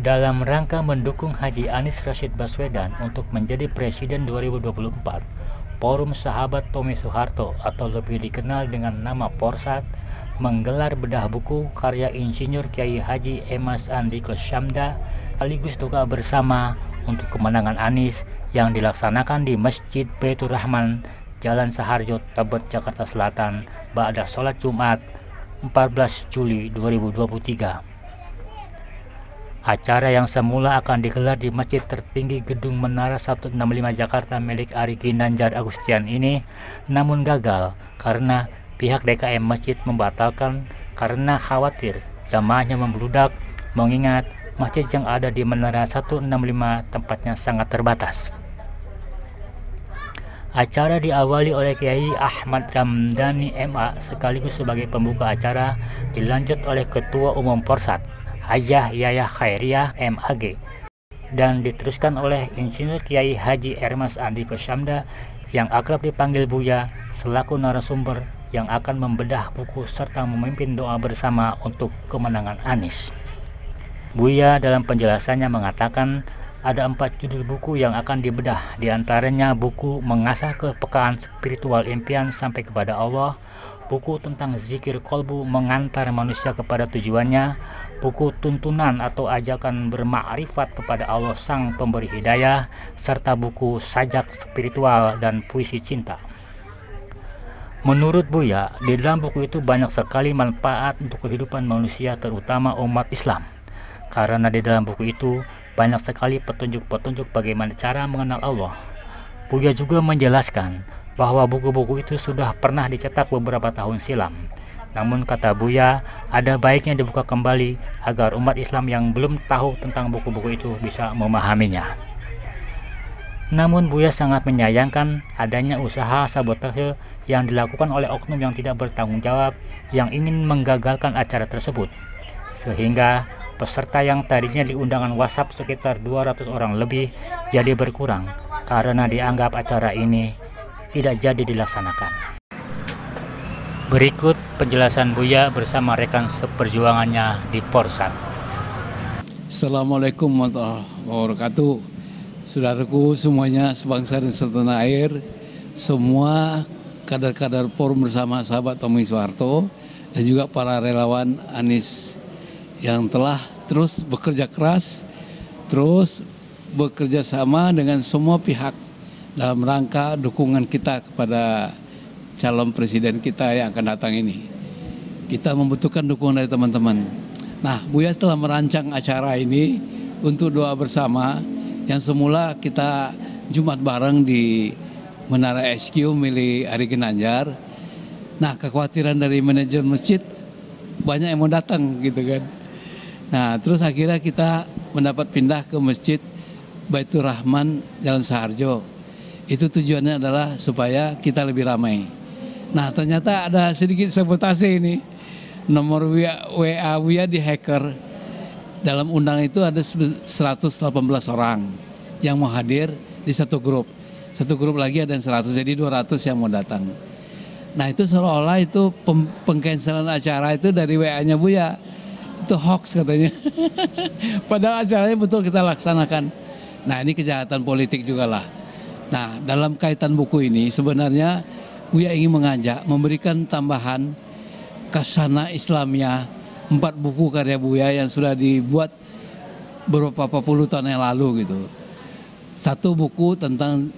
Dalam rangka mendukung Haji Anies Rashid Baswedan untuk menjadi Presiden 2024, Forum Sahabat Tommy Soeharto atau lebih dikenal dengan nama Porsat menggelar bedah buku karya Insinyur Kiai Haji Emas Andika Syamda sekaligus doa bersama untuk kemenangan Anies yang dilaksanakan di Masjid Baitur Rahman, Jalan Saharjo, Tebet, Jakarta Selatan, ba'da sholat Jumat 14 Juli 2023. Acara yang semula akan digelar di Masjid Tertinggi Gedung Menara 165 Jakarta milik Ari Ginanjar Agustian ini namun gagal karena pihak DKM Masjid membatalkan karena khawatir jamaahnya membludak, mengingat masjid yang ada di Menara 165 tempatnya sangat terbatas. Acara diawali oleh Kiai Ahmad Ramdhani MA sekaligus sebagai pembuka acara, dilanjut oleh Ketua Umum Porsat Hajah Yayah Khairiyah MAG, dan diteruskan oleh Insinyur Kiai Haji Emas Andika Syamda yang akrab dipanggil Buya selaku narasumber yang akan membedah buku serta memimpin doa bersama untuk kemenangan Anies. Buya dalam penjelasannya mengatakan ada 4 judul buku yang akan dibedah, diantaranya buku Mengasah Kepekaan Spiritual Impian Sampai Kepada Allah, buku tentang zikir kolbu mengantar manusia kepada tujuannya, buku tuntunan atau ajakan bermakrifat kepada Allah Sang Pemberi Hidayah, serta buku sajak spiritual dan puisi cinta. Menurut Buya, di dalam buku itu banyak sekali manfaat untuk kehidupan manusia, terutama umat Islam. Karena di dalam buku itu banyak sekali petunjuk-petunjuk bagaimana cara mengenal Allah. Buya juga menjelaskan bahwa buku-buku itu sudah pernah dicetak beberapa tahun silam. Namun kata Buya, ada baiknya dibuka kembali agar umat Islam yang belum tahu tentang buku-buku itu bisa memahaminya. Namun Buya sangat menyayangkan adanya usaha sabotase yang dilakukan oleh oknum yang tidak bertanggung jawab yang ingin menggagalkan acara tersebut. Sehingga peserta yang tadinya di undangan WhatsApp sekitar 200 orang lebih jadi berkurang karena dianggap acara ini tidak jadi dilaksanakan. Berikut penjelasan Buya bersama rekan seperjuangannya di Porsat. Assalamualaikum warahmatullahi wabarakatuh. Saudaraku semuanya sebangsa dan setanah air, semua kader-kader Forum Bersama Sahabat Tommy Soeharto dan juga para relawan Anies yang telah terus bekerja keras, terus bekerja sama dengan semua pihak dalam rangka dukungan kita kepada calon presiden kita yang akan datang ini. Kita membutuhkan dukungan dari teman-teman. Nah, Buya telah merancang acara ini untuk doa bersama yang semula kita Jumat bareng di Menara SQ milik Ari Ginanjar. Nah, kekhawatiran dari manajemen masjid banyak yang mau datang gitu kan. Nah, terus akhirnya kita mendapat pindah ke Masjid Baitur Rahman Jalan Saharjo. Itu tujuannya adalah supaya kita lebih ramai. Nah, ternyata ada sedikit sabotase ini. Nomor WA Buya di hacker. Dalam undangan itu ada 118 orang yang mau hadir di satu grup. Satu grup lagi ada yang 100, jadi 200 yang mau datang. Nah, itu seolah-olah itu pengcancelan acara itu dari WA-nya Buya. Itu hoax katanya. Padahal acaranya betul kita laksanakan. Nah, ini kejahatan politik juga lah. Nah, dalam kaitan buku ini sebenarnya Buya ingin mengajak, memberikan tambahan kasana Islamiyah 4 buku karya Buya yang sudah dibuat beberapa puluh tahun yang lalu gitu. Satu buku tentang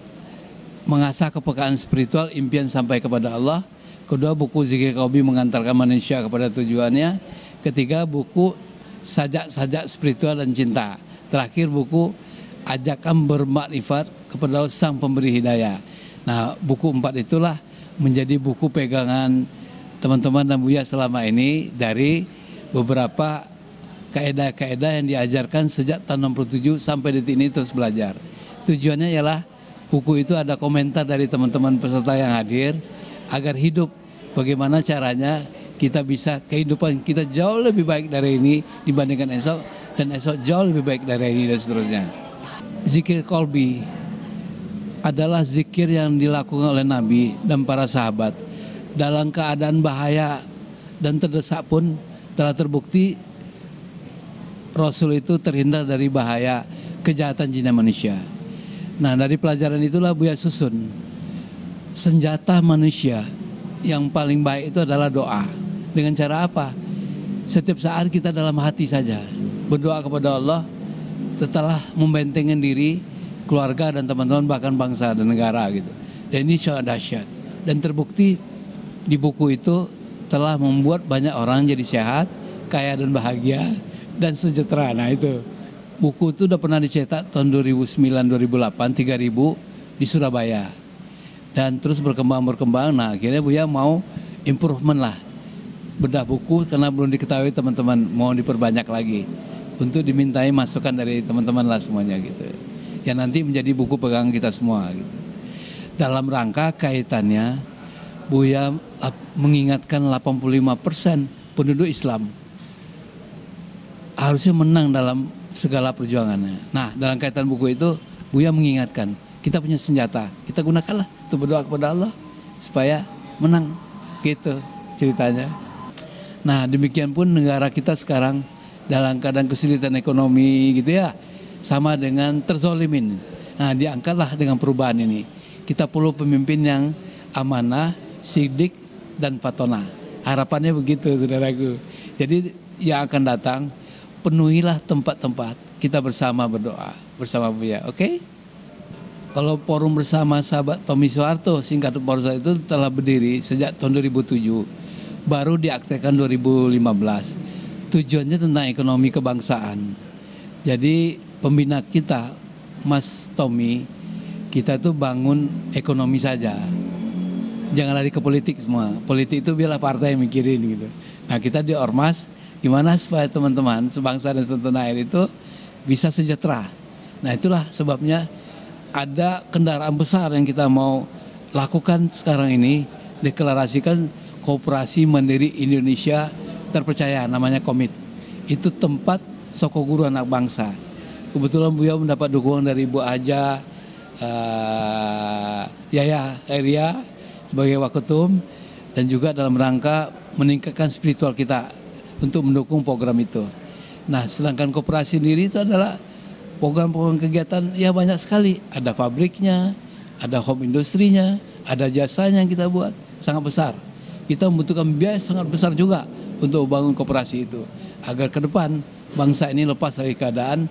mengasah kepekaan spiritual, impian sampai kepada Allah. Kedua, buku zikir qalbi mengantarkan manusia kepada tujuannya. Ketiga, buku sajak-sajak spiritual dan cinta. Terakhir, buku ajakan bermakrifat kepada Sang Pemberi Hidayah. Nah, buku 4 itulah menjadi buku pegangan teman-teman dan Buya selama ini dari beberapa kaedah-kaedah yang diajarkan sejak tahun 67 sampai detik ini terus belajar. Tujuannya ialah buku itu ada komentar dari teman-teman peserta yang hadir agar hidup bagaimana caranya kita bisa kehidupan kita jauh lebih baik dari ini dibandingkan esok, dan esok jauh lebih baik dari ini dan seterusnya. Zikir qalbi adalah zikir yang dilakukan oleh Nabi dan para sahabat dalam keadaan bahaya dan terdesak pun telah terbukti Rasul itu terhindar dari bahaya kejahatan jin dan manusia. Nah, dari pelajaran itulah Buya susun senjata manusia yang paling baik itu adalah doa. Dengan cara apa? Setiap saat kita dalam hati saja berdoa kepada Allah, telah membentengkan diri, keluarga dan teman-teman, bahkan bangsa dan negara gitu. Dan ini sangat dahsyat. Dan terbukti di buku itu telah membuat banyak orang jadi sehat, kaya dan bahagia dan sejahtera. Nah itu buku itu udah pernah dicetak tahun 2009-2008, 3.000 di Surabaya. Dan terus berkembang. Nah akhirnya Buya mau improvement lah, bedah buku karena belum diketahui teman-teman, mau diperbanyak lagi untuk dimintai masukan dari teman-teman lah semuanya gitu. Yang nanti menjadi buku pegangan kita semua gitu. Dalam rangka kaitannya Buya mengingatkan 85% penduduk Islam harusnya menang dalam segala perjuangannya. Nah, dalam kaitan buku itu Buya mengingatkan kita punya senjata, kita gunakanlah untuk berdoa kepada Allah supaya menang gitu ceritanya. Nah, demikian pun negara kita sekarang dalam keadaan kesulitan ekonomi gitu ya, sama dengan terzolimin. Nah, diangkatlah dengan perubahan ini. Kita perlu pemimpin yang amanah, sidik, dan fatona. Harapannya begitu, saudaraku. Jadi yang akan datang, penuhilah tempat-tempat kita bersama berdoa bersama Buya, oke? Kalau forum bersama sahabat Tommy Soeharto, singkat Porsa itu telah berdiri sejak tahun 2007. Baru diaktifkan 2015. Tujuannya tentang ekonomi kebangsaan. Jadi pembina kita, Mas Tommy, kita tuh bangun ekonomi saja. Jangan lari ke politik semua. Politik itu biarlah partai yang mikirin gitu. Nah kita di Ormas, gimana supaya teman-teman sebangsa dan setanah air itu bisa sejahtera. Nah itulah sebabnya ada kendaraan besar yang kita mau lakukan sekarang ini, deklarasikan Koperasi Mandiri Indonesia Terpercaya, namanya Komit. Itu tempat soko guru anak bangsa. Kebetulan Buya mendapat dukungan dari Ibu Aja, Yaya Eria sebagai waketum, dan juga dalam rangka meningkatkan spiritual kita untuk mendukung program itu. Nah, sedangkan koperasi sendiri itu adalah program-program kegiatan ya banyak sekali. Ada pabriknya, ada home industrinya, ada jasanya yang kita buat, sangat besar. Kita membutuhkan biaya sangat besar juga untuk membangun koperasi itu, agar ke depan bangsa ini lepas dari keadaan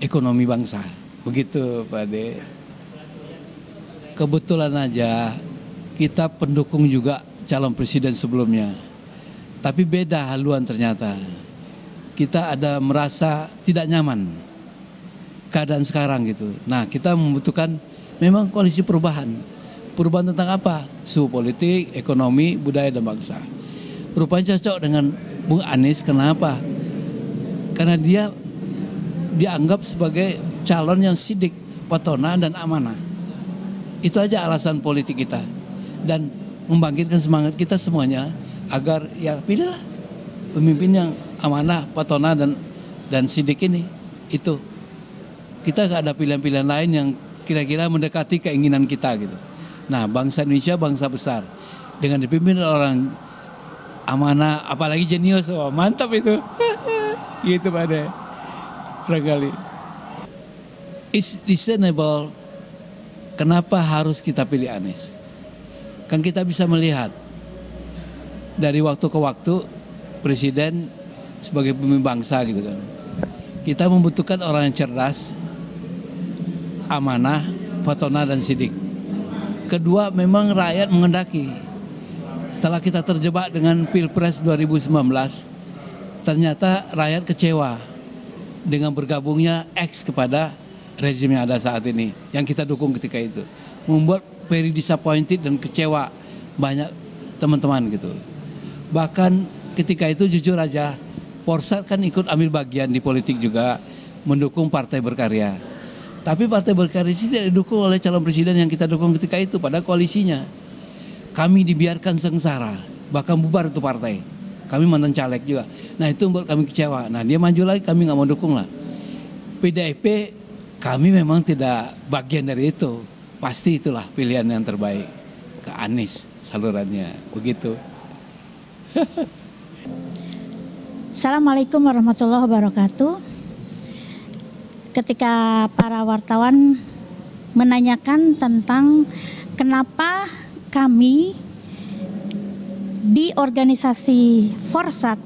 ekonomi bangsa. Begitu Pak Ade. Kebetulan aja kita pendukung juga calon presiden sebelumnya, tapi beda haluan ternyata. Kita ada merasa tidak nyaman keadaan sekarang gitu. Nah kita membutuhkan memang koalisi perubahan. Perubahan tentang apa? Suhu politik, ekonomi, budaya dan bangsa. Rupanya cocok dengan Bung Anies. Kenapa? Karena dia dianggap sebagai calon yang sidik, patona dan amanah. Itu aja alasan politik kita. Dan membangkitkan semangat kita semuanya agar ya pilihlah pemimpin yang amanah, patona dan sidik ini. Itu. Kita gak ada pilihan-pilihan lain yang kira-kira mendekati keinginan kita gitu. Nah, bangsa Indonesia bangsa besar. Dengan dipimpin orang amanah, apalagi jenius, oh, mantap itu. Gitu Pak Ade. Barangkali. It's reasonable. Kenapa harus kita pilih Anies? Kan kita bisa melihat dari waktu ke waktu presiden sebagai pemimpin bangsa gitu kan. Kita membutuhkan orang yang cerdas, amanah, fatona dan sidik. Kedua, memang rakyat mengendaki. Setelah kita terjebak dengan Pilpres 2019, ternyata rakyat kecewa dengan bergabungnya X kepada rezim yang ada saat ini, yang kita dukung ketika itu. Membuat very disappointed dan kecewa banyak teman-teman gitu. Bahkan ketika itu jujur aja, Porsat kan ikut ambil bagian di politik juga, mendukung Partai Berkarya. Tapi Partai Berkarya itu tidak didukung oleh calon presiden yang kita dukung ketika itu pada koalisinya. Kami dibiarkan sengsara, bahkan bubar itu partai. Kami mantan caleg juga. Nah itu membuat kami kecewa. Nah dia maju lagi, kami nggak mau dukung lah. PDIP kami memang tidak bagian dari itu. Pasti itulah pilihan yang terbaik ke Anies salurannya. Begitu. Assalamualaikum warahmatullahi wabarakatuh. ketika para wartawan menanyakan tentang kenapa kami di organisasi Forsat,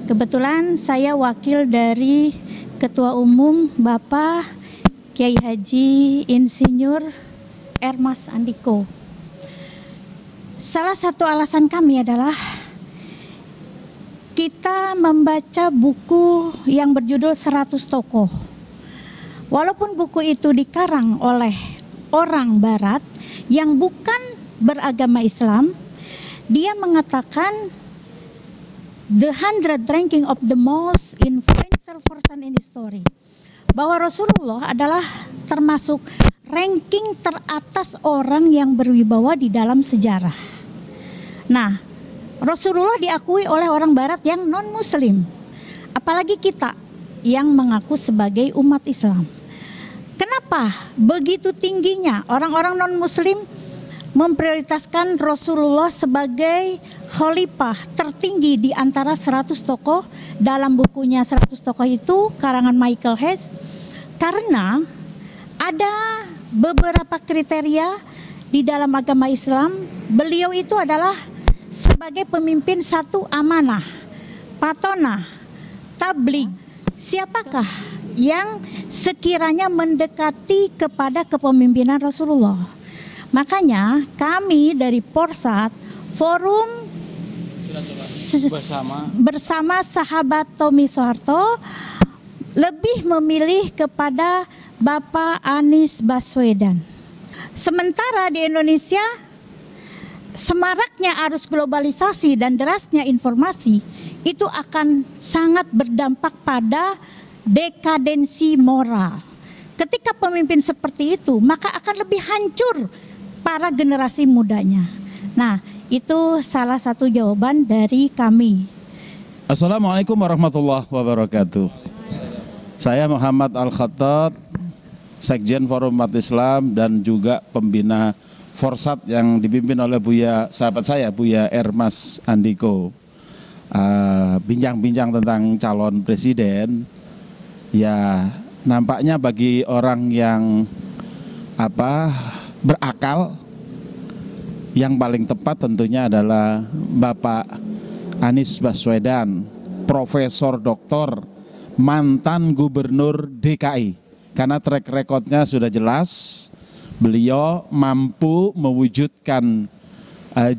kebetulan saya wakil dari Ketua Umum Bapak Kiai Haji Insinyur Ermas Andiko. Salah satu alasan kami adalah kita membaca buku yang berjudul 100 Tokoh. Walaupun buku itu dikarang oleh orang Barat yang bukan beragama Islam, dia mengatakan the 100 ranking of the most influential person in history, bahwa Rasulullah adalah termasuk ranking teratas orang yang berwibawa di dalam sejarah. Nah, Rasulullah diakui oleh orang Barat yang non-Muslim, apalagi kita yang mengaku sebagai umat Islam. Kenapa begitu tingginya orang-orang non-Muslim memprioritaskan Rasulullah sebagai khalifah tertinggi di antara 100 tokoh dalam bukunya 100 tokoh itu karangan Michael Hess? Karena ada beberapa kriteria di dalam agama Islam. Beliau itu adalah sebagai pemimpin satu amanah, patonah, tabligh. Siapakah yang sekiranya mendekati kepada kepemimpinan Rasulullah? Makanya kami dari Forsat, Forum bersama sahabat Tommy Soeharto, lebih memilih kepada Bapak Anies Baswedan. Sementara di Indonesia, semaraknya arus globalisasi dan derasnya informasi itu akan sangat berdampak pada dekadensi moral. Ketika pemimpin seperti itu, maka akan lebih hancur para generasi mudanya. Nah, itu salah satu jawaban dari kami. Assalamualaikum warahmatullahi wabarakatuh. Saya Muhammad Al-Khattab, Sekjen Forum Umat Islam dan juga pembina Forsat yang dipimpin oleh sahabat saya, Buya Ermas Andiko. Bincang-bincang tentang calon presiden, ya nampaknya bagi orang yang berakal, yang paling tepat tentunya adalah Bapak Anies Baswedan, Profesor Doktor, mantan Gubernur DKI. Karena track recordnya sudah jelas, beliau mampu mewujudkan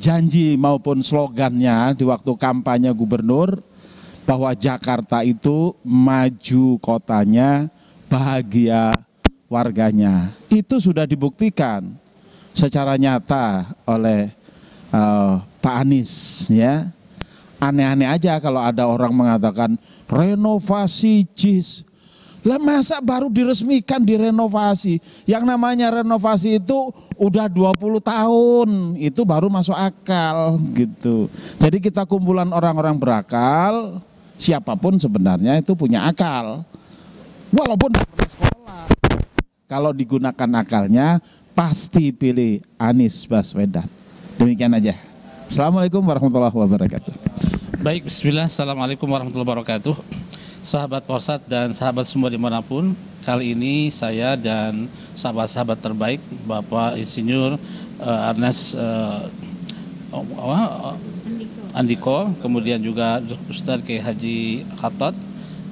janji maupun slogannya di waktu kampanye gubernur, bahwa Jakarta itu maju kotanya, bahagia warganya. Itu sudah dibuktikan secara nyata oleh Pak Anies, ya. Aneh-aneh aja kalau ada orang mengatakan renovasi JIS. Lah masa baru diresmikan direnovasi? Yang namanya renovasi itu udah 20 tahun, itu baru masuk akal gitu. Jadi kita kumpulan orang-orang berakal, siapapun sebenarnya itu punya akal. Walaupun di sekolah, kalau digunakan akalnya pasti pilih Anies Baswedan. Demikian aja. Assalamualaikum warahmatullahi wabarakatuh. Baik, bismillah, assalamualaikum warahmatullahi wabarakatuh. Sahabat Forsat dan sahabat semua dimanapun, kali ini saya dan sahabat-sahabat terbaik Bapak Insinyur Ernest Andiko, kemudian juga Ustadz Kiai Haji Khattab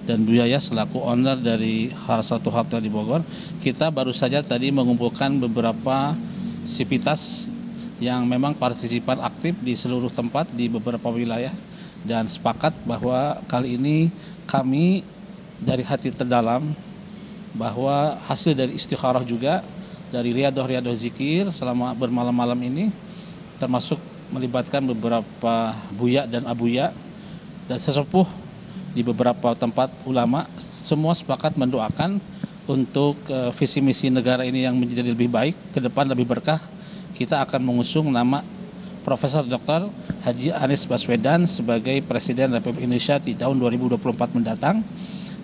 dan Bu Yaya selaku owner dari satu hotel di Bogor. Kita baru saja tadi mengumpulkan beberapa sivitas yang memang partisipan aktif di seluruh tempat di beberapa wilayah, dan sepakat bahwa kali ini kami dari hati terdalam bahwa hasil dari istikharah juga dari riadoh zikir selama bermalam-malam ini, termasuk melibatkan beberapa buya dan abuya dan sesepuh di beberapa tempat ulama, semua sepakat mendoakan untuk visi misi negara ini yang menjadi lebih baik, ke depan lebih berkah. Kita akan mengusung nama Profesor Dr. Haji Anies Baswedan sebagai Presiden Republik Indonesia di tahun 2024 mendatang,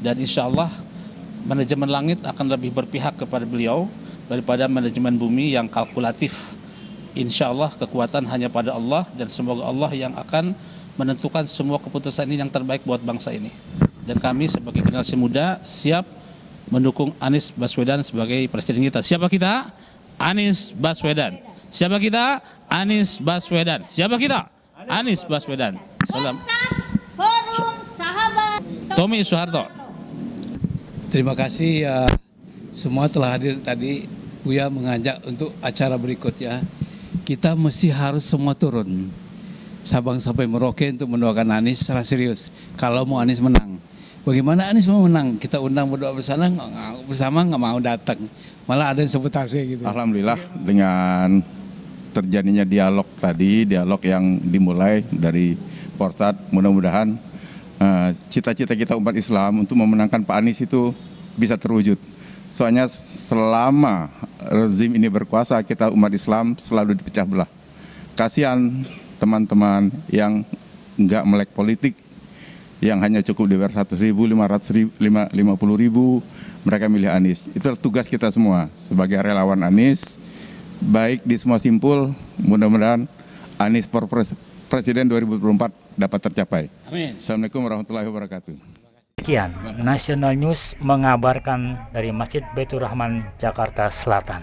dan insya Allah manajemen langit akan lebih berpihak kepada beliau daripada manajemen bumi yang kalkulatif. Insya Allah kekuatan hanya pada Allah, dan semoga Allah yang akan menentukan semua keputusan ini yang terbaik buat bangsa ini. Dan kami sebagai generasi muda siap mendukung Anies Baswedan sebagai presiden kita. Siapa kita? Anies Baswedan. Siapa kita? Anies Baswedan. Siapa kita? Anies Baswedan. Salam. Forum Sahabat Tommy Soeharto. Terima kasih ya, semua telah hadir tadi. Buya mengajak untuk acara berikutnya. Kita mesti harus semua turun Sabang sampai Merauke untuk mendoakan Anies secara serius. Kalau mau Anies menang, bagaimana Anies mau menang? Kita undang berdoa bersama nggak mau datang. Malah ada yang sabotase gitu. Alhamdulillah dengan terjadinya dialog tadi, dialog yang dimulai dari Porsat, mudah-mudahan cita-cita kita umat Islam untuk memenangkan Pak Anies itu bisa terwujud. Soalnya selama rezim ini berkuasa, kita umat Islam selalu dipecah belah. Kasihan teman-teman yang nggak melek politik, yang hanya cukup DPR 100.000, 500.000, 50.000, mereka milih Anies. Itu tugas kita semua sebagai relawan Anies, baik di semua simpul, mudah-mudahan Anies Presiden 2024 dapat tercapai. Amin. Assalamualaikum warahmatullahi wabarakatuh. Sekian, National News mengabarkan dari Masjid Baitur Rahman, Jakarta Selatan.